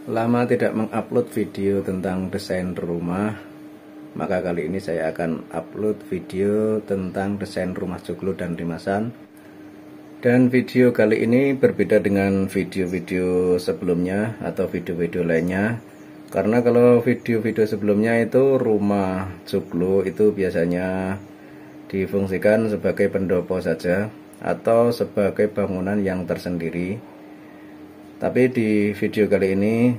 Lama tidak mengupload video tentang desain rumah, maka kali ini saya akan upload video tentang desain rumah joglo dan limasan. Dan video kali ini berbeda dengan video-video sebelumnya atau video-video lainnya. Karena kalau video-video sebelumnya itu rumah joglo itu biasanya difungsikan sebagai pendopo saja atau sebagai bangunan yang tersendiri. Tapi di video kali ini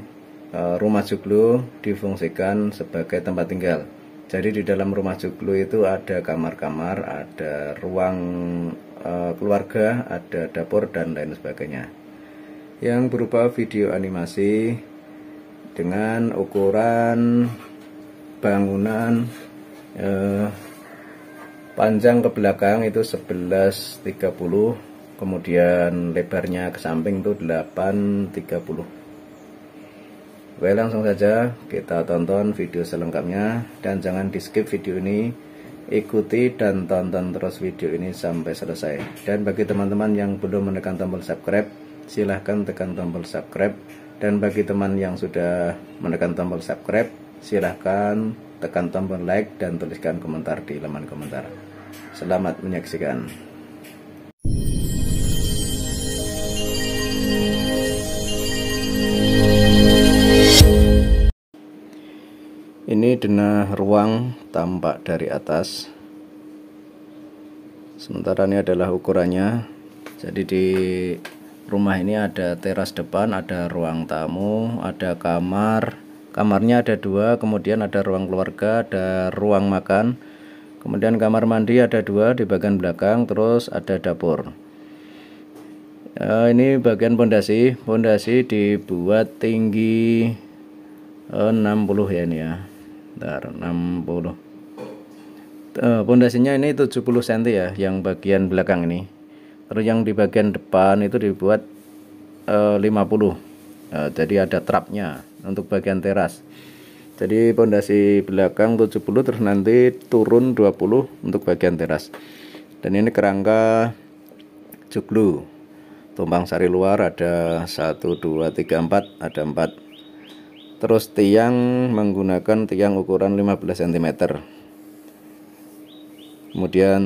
rumah joglo difungsikan sebagai tempat tinggal. Jadi di dalam rumah joglo itu ada kamar-kamar, ada ruang keluarga, ada dapur dan lain sebagainya, yang berupa video animasi dengan ukuran bangunan panjang ke belakang itu 11,30, kemudian lebarnya ke samping itu 8,30. Oke, langsung saja kita tonton video selengkapnya, dan jangan di skip video ini, ikuti dan tonton terus video ini sampai selesai. Dan bagi teman-teman yang belum menekan tombol subscribe, silahkan tekan tombol subscribe. Dan bagi teman yang sudah menekan tombol subscribe, silahkan tekan tombol like dan tuliskan komentar di halaman komentar. Selamat menyaksikan. Ini denah ruang tampak dari atas. Sementara ini adalah ukurannya. Jadi di rumah ini ada teras depan, ada ruang tamu, ada kamar. Kamarnya ada 2, kemudian ada ruang keluarga, ada ruang makan. Kemudian kamar mandi ada 2 di bagian belakang, terus ada dapur. Ini bagian pondasi. Pondasi dibuat tinggi 60 ya ini ya. Bentar, 60. Pondasinya ini 70 cm ya, yang bagian belakang ini. Terus yang di bagian depan itu dibuat 50. Jadi ada trapnya untuk bagian teras. Jadi pondasi belakang 70, terus nanti turun 20 untuk bagian teras. Dan ini kerangka joglo. Tumpang sari luar ada 1, 2, 3, 4, ada 4. Terus tiang menggunakan tiang ukuran 15 cm. Kemudian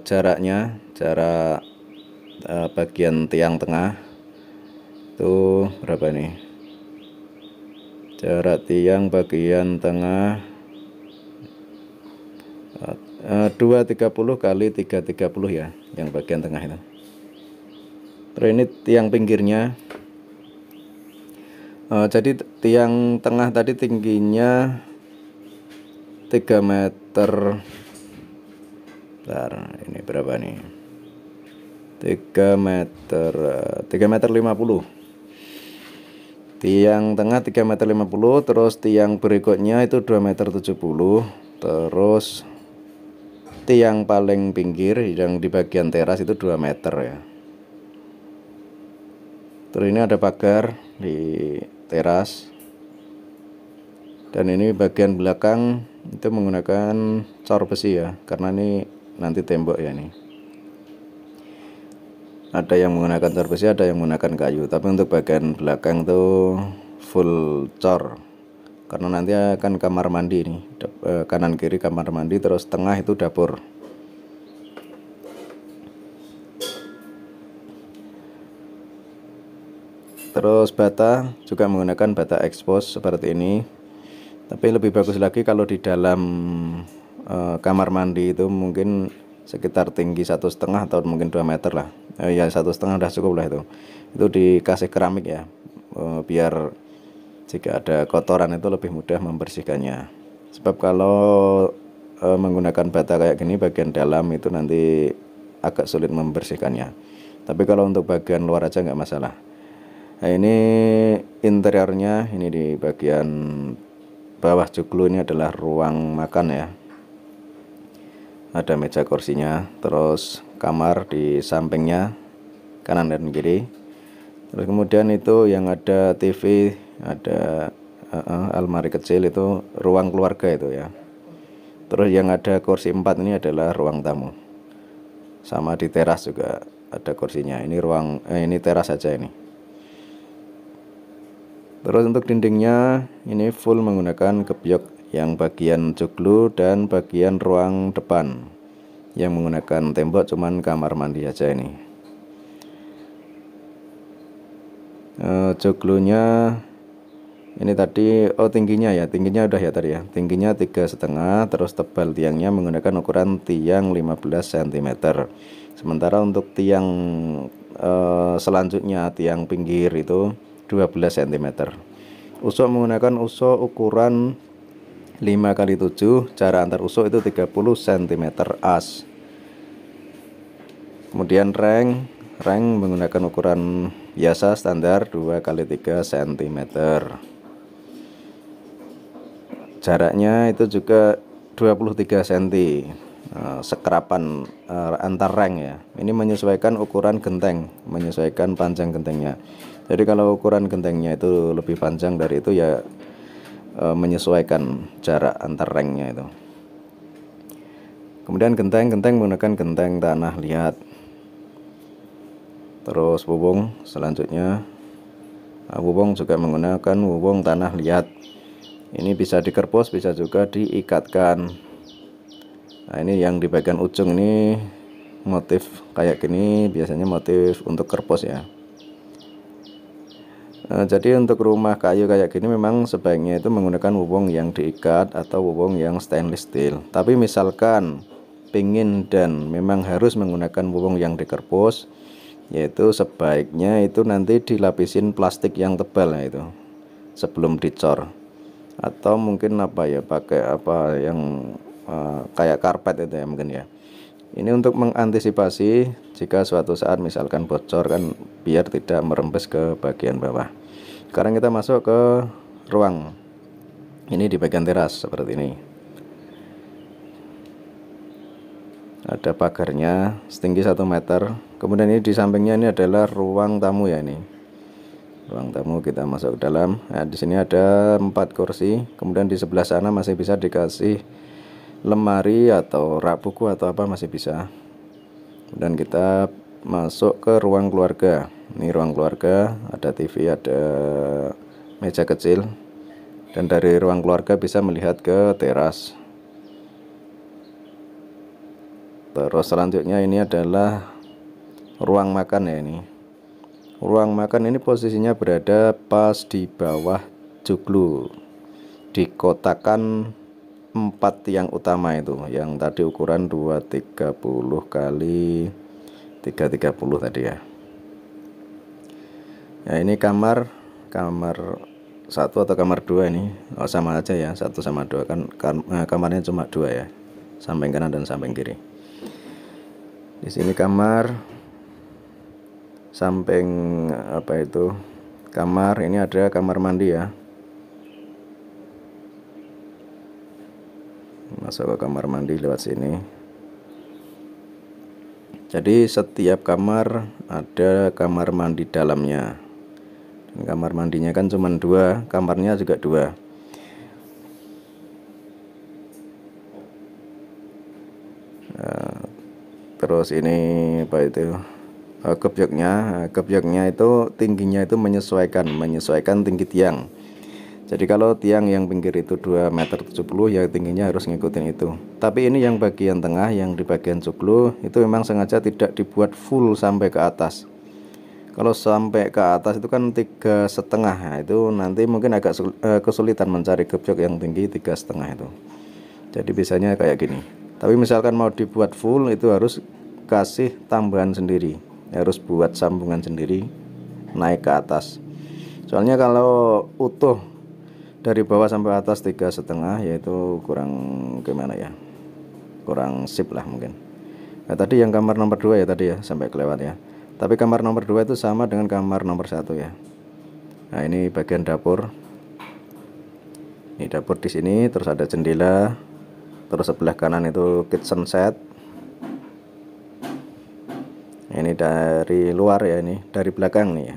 jarak bagian tiang tengah itu berapa nih? Jarak tiang bagian tengah 230 kali 330 ya, yang bagian tengah itu. Terus ini tiang pinggirnya. Jadi tiang tengah tadi tingginya 3 meter. Bentar, ini berapa nih? 3 meter 50. Tiang tengah 3 meter 50, terus tiang berikutnya itu 2 meter 70. Terus tiang paling pinggir yang di bagian teras itu 2 meter ya. Terus ini ada pagar di teras. Dan ini bagian belakang itu menggunakan cor besi ya, karena ini nanti tembok ya ini. Ada yang menggunakan cor besi, ada yang menggunakan kayu. Tapi untuk bagian belakang itu full cor, karena nanti akan kamar mandi nih, kanan kiri kamar mandi, terus tengah itu dapur. Terus bata juga menggunakan bata expose seperti ini. Tapi lebih bagus lagi kalau di dalam kamar mandi itu mungkin sekitar tinggi 1,5 atau mungkin 2 meter lah. Ya 1,5 udah cukup lah itu. Itu dikasih keramik ya, biar jika ada kotoran itu lebih mudah membersihkannya. Sebab kalau menggunakan bata kayak gini, bagian dalam itu nanti agak sulit membersihkannya. Tapi kalau untuk bagian luar aja nggak masalah. Nah, ini interiornya. Ini di bagian bawah joglo ini adalah ruang makan ya. Ada meja kursinya, terus kamar di sampingnya kanan dan kiri. Terus kemudian itu yang ada TV, ada almari kecil, itu ruang keluarga itu ya. Terus yang ada kursi 4 ini adalah ruang tamu. Sama di teras juga ada kursinya. Ini ruang ini teras saja ini. Terus untuk dindingnya ini full menggunakan gebyok yang bagian joglo dan bagian ruang depan, yang menggunakan tembok cuman kamar mandi aja ini. Joglonya ini tadi, tingginya ya, tingginya udah ya tadi ya, tingginya 3,5, terus tebal tiangnya menggunakan ukuran tiang 15 cm. Sementara untuk tiang selanjutnya, tiang pinggir itu 12 cm. Usok menggunakan usok ukuran 5x7, jarak antar usok itu 30 cm as. Kemudian reng menggunakan ukuran biasa standar 2x3 cm. Jaraknya itu juga 23 cm. Sekerapan antar reng ya. Ini menyesuaikan ukuran genteng, menyesuaikan panjang gentengnya. Jadi kalau ukuran gentengnya itu lebih panjang dari itu ya, menyesuaikan jarak antar rengnya itu. Kemudian genteng menggunakan genteng tanah liat. Terus wubung selanjutnya, wubung juga menggunakan wubung tanah liat. Ini bisa dikerpos, bisa juga diikatkan. Nah ini yang di bagian ujung ini motif kayak gini, biasanya motif untuk kerpos ya. Jadi untuk rumah kayu kayak gini memang sebaiknya itu menggunakan wubung yang diikat atau wubung yang stainless steel. Tapi misalkan pingin dan memang harus menggunakan wubung yang dikerpos, yaitu sebaiknya itu nanti dilapisin plastik yang tebal ya itu sebelum dicor, atau mungkin apa ya, pakai apa yang kayak karpet itu ya mungkin ya. Ini untuk mengantisipasi jika suatu saat misalkan bocor kan, biar tidak merembes ke bagian bawah. Sekarang kita masuk ke ruang. Ini di bagian teras seperti ini. Ada pagarnya setinggi 1 meter. Kemudian ini di sampingnya ini adalah ruang tamu ya ini. Ruang tamu, kita masuk ke dalam. Nah, di sini ada 4 kursi. Kemudian di sebelah sana masih bisa dikasih lemari atau rak buku atau apa, masih bisa. Dan kita masuk ke ruang keluarga. Ini ruang keluarga, ada TV, ada meja kecil, dan dari ruang keluarga bisa melihat ke teras. Terus selanjutnya ini adalah ruang makan ya ini. Ruang makan ini posisinya berada pas di bawah joglo, dikotakan 4 tiang utama itu, yang tadi ukuran 230 kali 330 tadi ya. Ya ini kamar 1 atau kamar 2 ini, sama aja ya, 1 sama 2 kan, kamarnya cuma 2 ya, samping kanan dan samping kiri. Di sini kamar, samping apa itu kamar, ini ada kamar mandi ya. Masuk ke kamar mandi lewat sini. Jadi setiap kamar ada kamar mandi dalamnya. Dan kamar mandinya kan cuma 2, kamarnya juga 2. Nah, terus ini apa itu, gebyoknya itu tingginya itu menyesuaikan tinggi tiang. Jadi kalau tiang yang pinggir itu 2,70 meter, ya tingginya harus ngikutin itu. Tapi ini yang bagian tengah, yang di bagian joglo itu memang sengaja tidak dibuat full sampai ke atas. Kalau sampai ke atas itu kan 3,5, nah itu nanti mungkin agak kesulitan mencari gebyok yang tinggi 3,5 itu. Jadi biasanya kayak gini. Tapi misalkan mau dibuat full, itu harus kasih tambahan sendiri, harus buat sambungan sendiri naik ke atas. Soalnya kalau utuh dari bawah sampai atas 3,5, yaitu kurang gimana ya, kurang sip lah mungkin. Nah tadi yang kamar nomor 2 ya tadi ya, sampai kelewat ya. Tapi kamar nomor 2 itu sama dengan kamar nomor 1 ya. Nah ini bagian dapur. Ini dapur di sini, terus ada jendela. Terus sebelah kanan itu kitchen set. Ini dari luar ya, ini dari belakang nih ya.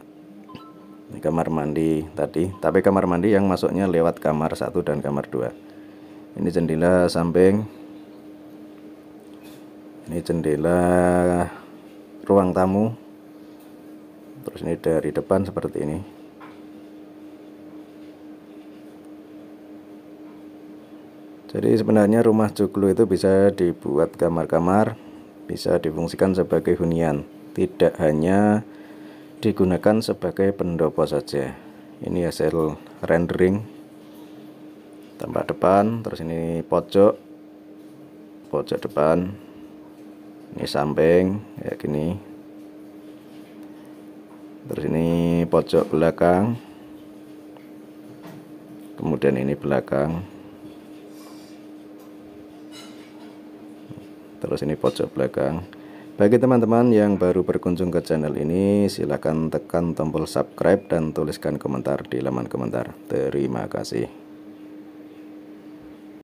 Ini kamar mandi tadi, tapi kamar mandi yang masuknya lewat kamar 1 dan kamar 2. Ini jendela samping. Ini jendela ruang tamu. Terus ini dari depan seperti ini. Jadi sebenarnya rumah joglo itu bisa dibuat kamar-kamar, bisa difungsikan sebagai hunian, tidak hanya digunakan sebagai pendopo saja. Ini hasil rendering tampak depan, terus ini pojok depan, ini samping kayak gini, terus ini pojok belakang, kemudian ini belakang, terus ini pojok belakang. Bagi teman-teman yang baru berkunjung ke channel ini, silahkan tekan tombol subscribe dan tuliskan komentar di halaman komentar. Terima kasih.